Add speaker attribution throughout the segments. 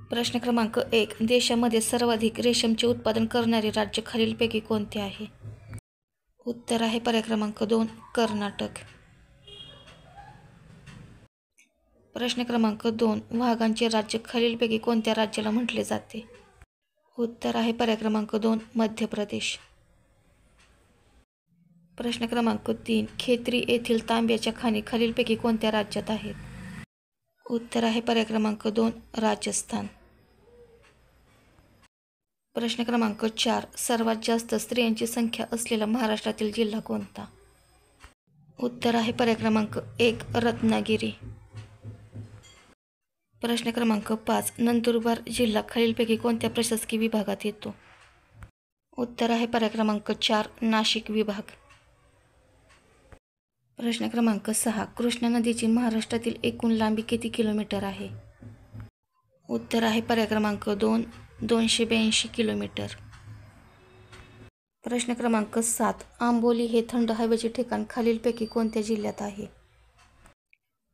Speaker 1: प्रश्न क्रमांक 1. देशामध्ये सर्वाधिक रेशीमचे उत्पादन करणारे राज्य खालीलपैकी कोणते आहे? उत्तर आहे पर्याय क्रमांक 2, कर्नाटक. प्रश्न क्रमांक 2. वाघांचे राज्य खालीलपैकी कोणत्या राज्याला म्हटले जाते? उत्तर आहे पर्याय क्रमांक 2, मध्य प्रदेश. प्रश्न क्रमांक 3. खेत्री येथील तांब्याच्या खाणी खालीलपैकी कोणत्या राज्यात आहेत? उत्तर आहे पर्याय क्रमांक 2, राजस्थान. प्रश्न क्रमांक 4. सर्वात जास्त स्त्रियांची संख्या असलेला महाराष्ट्रातील जिल्हा कोणता? उत्तर आहे पर्याय क्रमांक 1, रत्नागिरी. प्रश्न क्रमांक 5. नंदुरबार जिल्हा खालीलपैकी कोणत्या प्रशासकीय विभागात येतो? उत्तर आहे पर्याय क्रमांक 4, नाशिक विभाग. प्रश्न क्रमांक 6. कृष्णा नदीची महाराष्ट्रातील एकूण लांबी किती किलोमीटर आहे? उत्तर आहे पर्याय क्रमांक 2, 282 किलोमीटर. प्रश्न क्रमांक 7. आंबोली हे थंड हवेचे ठिकाण खालीलपैकी कोणत्या जिल्ह्यात आहे?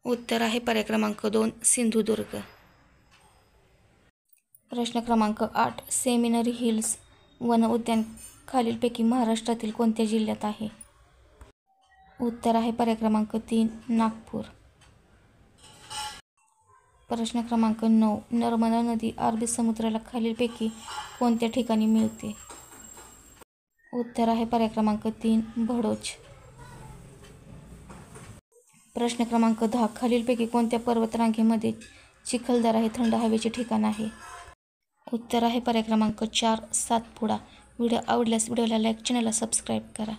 Speaker 1: उत्तर आहे पर्याय क्रमांक 2, सिंधुदुर्ग. प्रश्न क्रमांक 8. सेमिनरी हिल्स वन उद्यान खालीलपैकी महाराष्ट्रातील कोणत्या जिल्ह्यात आहे? उत्तर आहे पर्याय क्रमांक 3, नागपूर. प्रश्न क्रमांक 9. नर्मदा नदी अरबी समुद्राला खालीलपैकी कोणत्या ठिकाणी मिळते? उत्तर आहे पर्याय क्रमांक 3, भडोच. प्रश्न क्रमांक 10. खालीलपैकी कोणत्या पर्वतरांगेमध्ये चिखलदरा हे थंड हवेचे ठिकाण आहे? उत्तर आहे पर्याय क्रमांक 4, सातपुडा. व्हिडिओ आवडल्यास व्हिडिओला लाईक, चॅनलला सबस्क्राईब करा.